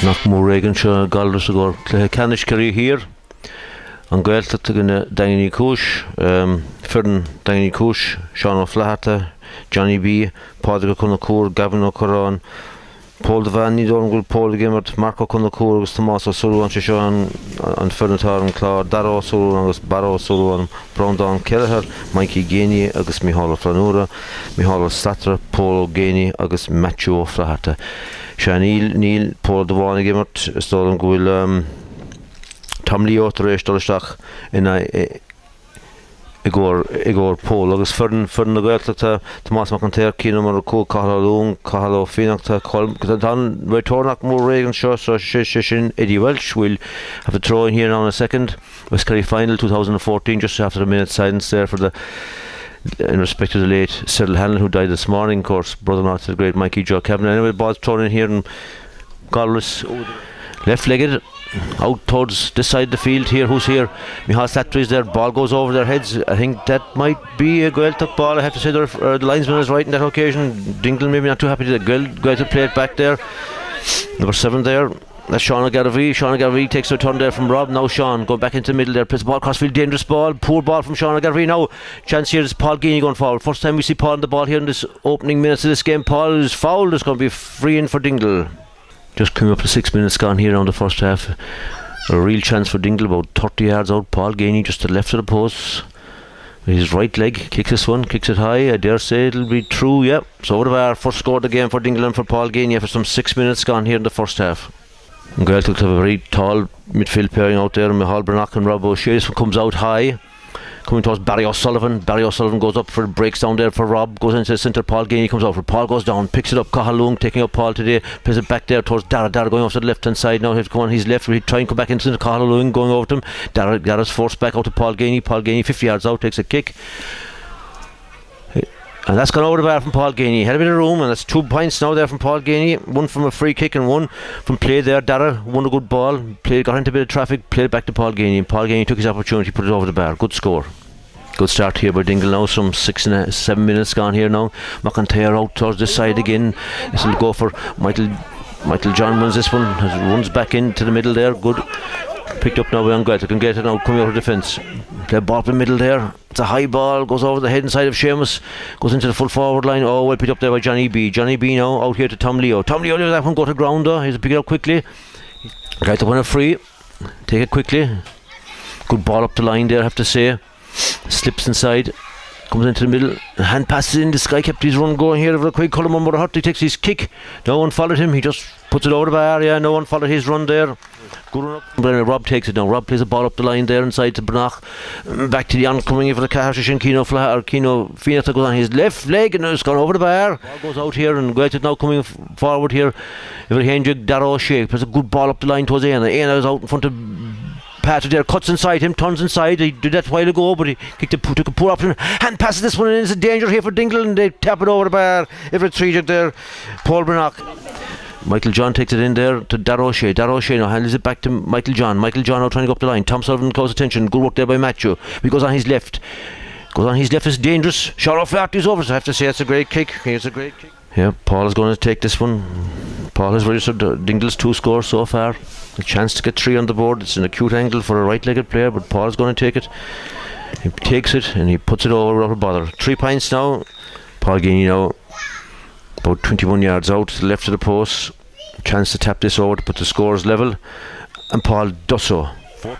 Nach mór réigean seo galras a gcóir Craobh Chiarraí Thiar an Ghaeltacht gine Daingean Chúis Fern Daingean Chúis Sean O'Flaherty Johnny B Pádraig Conacúr Gavin O'Corrán Paul Devaney Dorn Gul Paul Gimmert Marco Conacúr agus Tomás O'Sullivan se seo an Fernatár an Clár Dara O'Sullivan agus Barra O'Sullivan Brondán Kelleher Mikey Ganey agus Micheál Flanúra Micheál Slatra Paul O'Ganey agus Matthew O'Flaherty Neil Paul Devaney Gimmert Stolen Gul Tom Leo éis dolisteach ina igor Paul agus fern na Ghaeltacht Tomás McIntyre cían mar có Cahalún Cahaló Fínachta dan retornach mór réigean seo so sin Eddie Welch will have to throw in here now in a second. West Kerry final 2014 just after a minute silence there for in respect to the late Cyril Hanlon who died this morning, of course, brother-in-law to the great Mikey Joe Kevin. Anyway, ball's thrown in here and Galris left-legged out towards this side of the field here. Who's here? Micheál Slatra is there. Ball goes over their heads. I think that might be a Ghaeltacht ball. I have to say the linesman is right in that occasion. Dingle maybe not too happy that Ghaeltacht play it back there. Number 7 there. That's Sean O'Garvey. Sean O'Garvey takes a return there from Rob. Now Sean going back into the middle there. Plays the ball crossfield. Dangerous ball. Poor ball from Sean O'Garvey. Now chance here is Paul Ganey going forward. First time we see Paul on the ball here in this opening minutes of this game. Paul is fouled. It's going to be free in for Dingle. Just coming up to 6 minutes gone here on the first half. A real chance for Dingle, about 30 yards out. Paul Ganey just to the left of the post. His right leg kicks this one, kicks it high. I dare say it'll be true, yeah. So over the bar, first score of the game for Dingle and for Paul Ganey after some 6 minutes gone here in the first half. Ghaeltacht have a very tall midfield pairing out there. Micheál Brenach and Rob O'Shea. This one comes out high. Coming towards Barry O'Sullivan. Barry O'Sullivan goes up for breaks down there for Rob. Goes into the centre. Paul Ganey comes out for Paul. Goes down. Picks it up. Cahalung taking up Paul today. Plays it back there towards Dara. Dara going off to the left hand side now. He has to go on his left. He try and come back into the Cahalung going over to him. Dara's forced back out to Paul Ganey. Paul Ganey 50 yards out. Takes a kick. And that's gone over the bar from Paul Ganey. Had a bit of room, and that's 2 points now there from Paul Ganey. One from a free kick and one from play there. Dara won a good ball. Got into a bit of traffic. Played it back to Paul Ganey. And Paul Ganey took his opportunity, put it over the bar. Good score. Good start here by Dingle now. Some 7 minutes gone here now. McIntyre out towards this side again. This will go for Michael John wins this one. Runs back into the middle there. Good. Picked up now by Ghaeltacht. Can get it now coming out of defence. Play ball up the middle there. It's a high ball. Goes over the head and side of Seamus. Goes into the full forward line. Oh, well picked up there by Johnny B. Johnny B now out here to Tom Leo. Tom Leo let that one go to ground though. He's pick it up quickly. Ghaeltacht win it free. Take it quickly. Good ball up the line there I have to say. Slips inside, comes into the middle, hand passes in. This guy kept his run going here over a quick Cullen Motherhurt. He takes his kick. No one followed him. He just puts it over the bar. Yeah, no one followed his run there. Good run up. Rob takes it now. Rob plays a ball up the line there inside to Brenach. Back to the oncoming for the Caharshish and Kino Fínachta goes on his left leg and it's gone over the bar. Ball goes out here and Ghaeltacht now coming forward here. If it Dara O'Shea plays a good ball up the line towards Aina. Aina is out in front of Patrick there, cuts inside him, turns inside. He did that a while ago, but he took a poor option. Hand passes this one, and it's a danger here for Dingle, and they tap it over the bar. Everett Treejak there, Paul Brenach. Michael John takes it in there to Dara O'Shea. Dara O'Shea now handles it back to Michael John. Michael John now trying to go up the line. Tom Sullivan close attention. Good work there by Matthew. He goes on his left. It's dangerous. Sean O'Flaherty is over, so I have to say it's a great kick. Yeah, Paul is going to take this one. Paul has registered Dingle's 2 scores so far. A chance to get 3 on the board. It's an acute angle for a right-legged player, but Paul is going to take it. He takes it and he puts it over without a bother. 3 points now. Paul Ganey now about 21 yards out to the left of the post. Chance to tap this over to put the scores level, and Paul does so.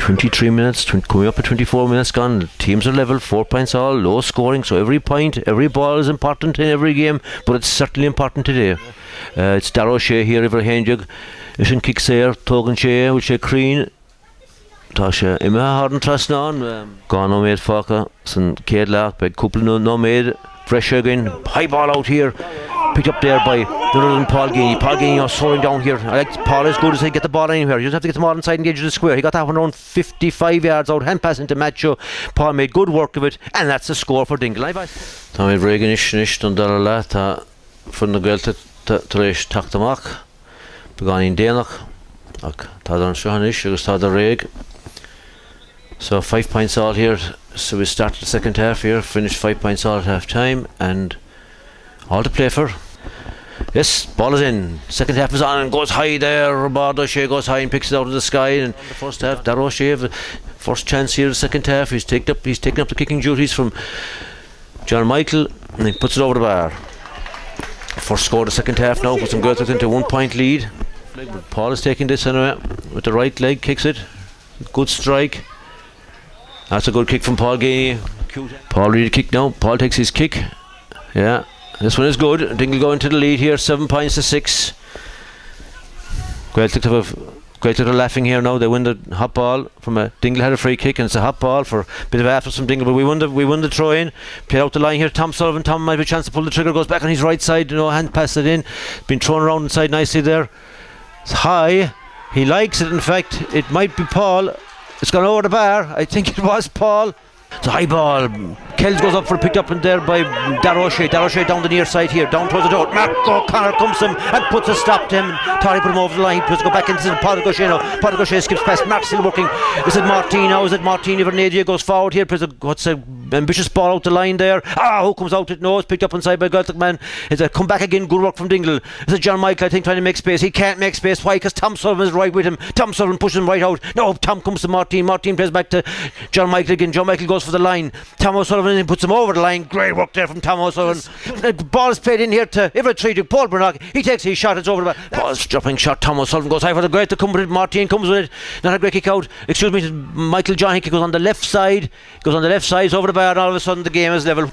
23 minutes, coming up at 24 minutes gone. The teams are level, 4 points all, low scoring. So every point, every ball is important in every game, but it's certainly important today. It's Dara O'Shea here, Iver Henjug. Ishin kicks there, Togan Shea, which is Crean. Tasha Ima Harden Trasnan. Gone no made Faka, San Kedlach, by couple no made. Fresh again, high ball out here. Picked up there by none other than Paul Ganey. Paul Ganey slowing down here. I like Paul as good as he get the ball anywhere. You just have to get the ball inside and engage the square. He got that one around 55 yards out. Hand pass into Matthew. Paul made good work of it, and that's the score for Dingle. Tommy Reagan is done Dara Ta from the Ghaeltacht Tresh Taktamach. Began in Daingean. Tadon Shahanish, agus Tada Reg. So 5 points all here. So we started the second half here, finished 5 points all at half time, and all to play for. Yes, ball is in. Second half is on and goes high there. Bob O'Shea goes high and picks it out of the sky. And the first half, Darragh O'Shea, the first chance here. The second half, he's taken up the kicking duties from John Michael, and he puts it over the bar. First score of the second half now. Puts some Ghaeltacht into 1 point lead. Paul is taking this anyway with the right leg, kicks it. Good strike. That's a good kick from Paul Gainey. Paul ready to kick now. Paul takes his kick. Yeah. This one is good. Dingle go into the lead here, 7 points to 6. Ghaeltacht are laughing here now. They win the hot ball from a Dingle had a free kick, and it's a hot ball for a bit of after from Dingle. But we won the throw in. Played out the line here. Tom Sullivan. Tom might have a chance to pull the trigger. Goes back on his right side. Hand pass it in. Been thrown around inside nicely there. It's high. He likes it. In fact, it might be Paul. It's gone over the bar. I think it was Paul. It's a high ball. Kells goes up for a picked up in there by Darragh O'Shea. Darragh O'Shea down the near side here, down towards the door. Mark O'Connor comes to him and puts a stop to him. Thought he put him over the line. He puts to go back into the Padraig O'Shea now. Padraig O'Shea skips past. Mark still working. Is it Martin now? Is it Martin? Nadia goes forward here. What's a ambitious ball out the line there. Who comes out it? No, it's picked up inside by Ghaeltacht man. It's a come back again. Good work from Dingle. Is it John Michael? I think trying to make space. He can't make space. Why? Because Tom Sullivan is right with him. Tom Sullivan pushes him right out. No, Tom comes to Martin. Martin plays back to John Michael again. John Michael goes for the line. Tom O'Sullivan puts him over the line. Great work there from Tom O'Sullivan. The ball is played in here to Everett to Paul Bernard. He takes his shot. It's over the back. Ball's dropping shot. Tom O'Sullivan goes high for the great to come with it. Martin comes with it. Not a great kick out. Excuse me. Michael John Hickey goes on the left side. It's over the bar, and all of a sudden the game is level.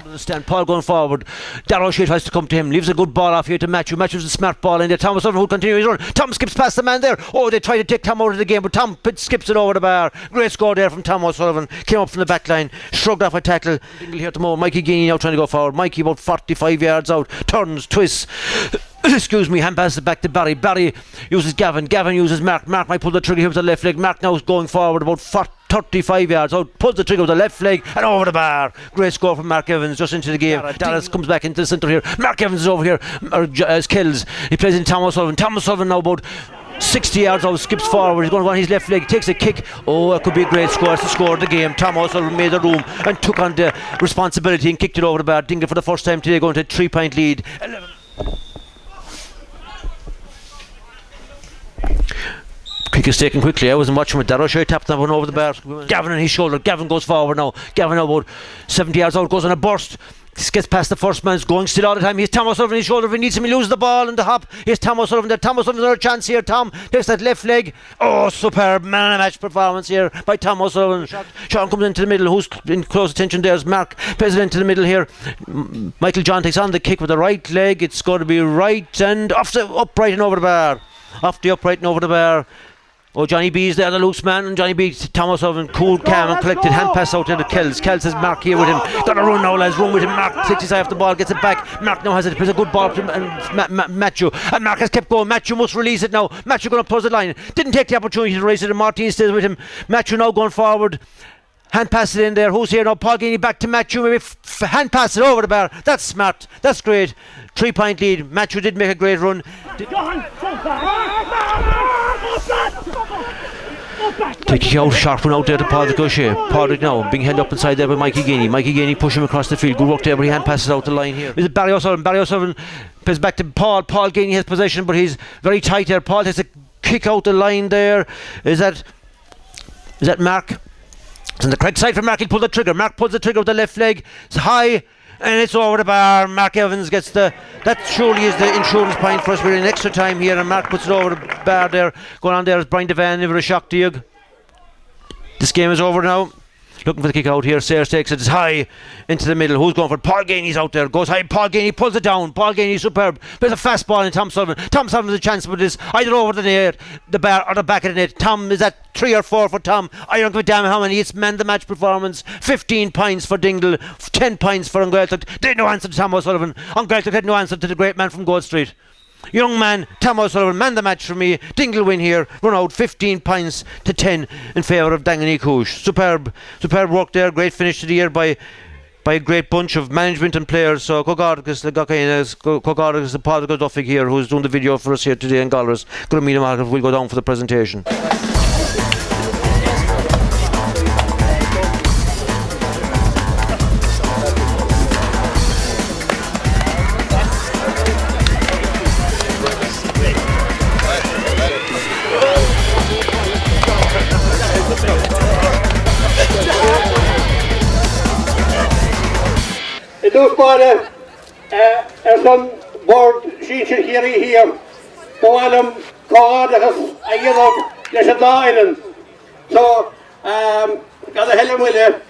Paul going forward. Darragh O'Shea tries to come to him. Leaves a good ball off here to Matthew. Matthew's a smart ball in there. Tom O'Sullivan who continues his run. Tom skips past the man there. They try to take Tom out of the game, but Tom skips it over the bar. Great score there from Tom O'Sullivan. Came up from the back line. Shrugged off a tackle. Dingle here to Mo. Mikey Gainey now trying to go forward. Mikey about 45 yards out. Turns, twists. Excuse me, hand passes back to Barry. Barry uses Gavin. Gavin uses Mark. Mark might pull the trigger here with the left leg. Mark now is going forward about 35 yards out. Pulls the trigger with the left leg and over the bar. Great score from Mark Evans just into the game. Dallas comes back into the centre here. Mark Evans is over here as kills. He plays in Tom O'Sullivan. Tom O'Sullivan now about 60 yards out, skips forward. He's going to go on his left leg, takes a kick. It could be a great score. It's the score of the game. Tom O'Sullivan made the room and took on the responsibility and kicked it over the bar. Dingle for the first time today going to a 3 point lead. 11. Kick is taken quickly. I wasn't watching with Darragh O'Shea tapped that one over the bar. Gavin on his shoulder. Gavin goes forward now. Gavin now about 70 yards out, goes on a burst. Gets past the first man, going still all the time. Here's Tom O'Sullivan on his shoulder. If he needs him, he loses the ball in the hop. Here's Tom O'Sullivan there. Tom O'Sullivan, another chance here. Tom takes that left leg. Superb man of match performance here by Tom O'Sullivan. Sean comes into the middle. Who's in close attention there is Mark. Plays it into the middle here. Michael John takes on the kick with the right leg. It's going to be right and off the upright and over the bar. Off the upright and over the bar. Johnny B's there, the loose man, and Johnny B, Tom O'Sullivan, cool, calm and collected, hand pass out to Kells. Kells has Mark here with him. Got a run now, lads, run with him. Mark takes his eye off the ball, gets it back. Mark now has it, plays a good ball to Matthew. And Mark has kept going. Matthew must release it now. Matthew going to close the line. Didn't take the opportunity to raise it, and Martin stays with him. Matthew now going forward. Hand pass it in there. Who's here now? Paul Gainey back to Matthew. Maybe hand pass it over the bar. That's smart. That's great. 3 point lead. Matthew did make a great run. Taking out, sharp one out there to Padraig O'Shea. Padraig now being held up inside there by Mikey Gainey. Mikey Gainey pushing him across the field. Good work there, but he hand passes out the line here. Is it Barry O'Sullivan? Barry O'Sullivan plays back to Paul. Paul Gainey has possession, but he's very tight there. Paul takes a kick out the line there. Is that Mark? It's on the correct side for Mark. He'll pull the trigger. Mark pulls the trigger with the left leg. It's high. And it's over the bar. Mark Evans gets that surely is the insurance point for us. We're in extra time here and Mark puts it over the bar there. Going on there is Brian Devan, never a shock to you. This game is over now. Looking for the kick out here. Sayers takes it. It's high into the middle. Who's going for it? Paul Gainey's out there. Goes high. Paul Gainey pulls it down. Paul Gainey superb. There's a fast ball in Tom Sullivan. Tom Sullivan has a chance with this either over the net, the bar or the back of the net. Tom is at 3 or 4 for Tom. I don't give a damn how many. It's man the match performance. 15 points for Dingle. 10 points for Ghaeltacht. They had no answer to Tom O'Sullivan. Ghaeltacht had no answer to the great man from Gold Street. Young man, Tom O'Sullivan, man the match for me. Dingle win here, run out 15 points to 10 in favour of Daingean Chúis. Superb work there, great finish to the year by a great bunch of management and players. So Craobh is the Padraig O'Duffy here who's doing the video for us here today in Galleries. Good to meet him, Mark. We'll go down for the presentation. Dúspáile son board Craobh Chiarraí Thiar. Bháilm cád agus a dhéanamh leis an Daingean. So, gad a heile muile,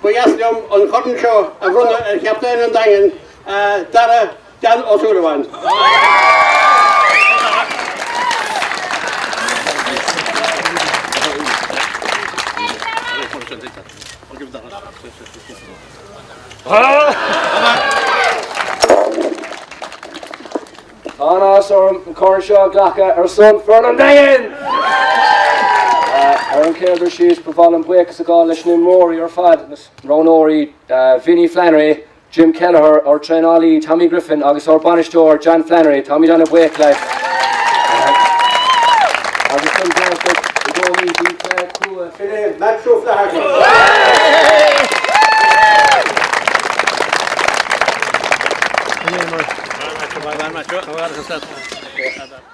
bu easliom an chodan seo a bhrunna cheaptain an Daingean dara Dan O'Sullivan. Anas or Cornshaw Glacha son Fernand Daingean. Aaron Kerry Chúis Provalin Buick Sagal Lishnim Rory or Fad Ron Ori Vinnie Flannery Jim Kelleher or Tren Ali Tommy Griffin August or Banish Door John Flannery Tommy Donna Buick like August Metro Flag.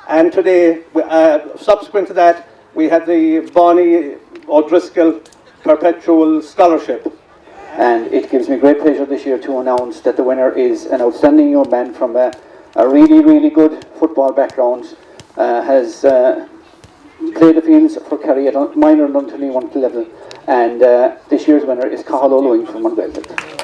And today, subsequent to that, we had the Bonnie O'Driscoll Perpetual Scholarship. And it gives me great pleasure this year to announce that the winner is an outstanding young man from a really, really good football background. Has played the fields for Kerry at minor and under 21 level. And this year's winner is Craobh Chiarraí Thiar from Ghaeltacht.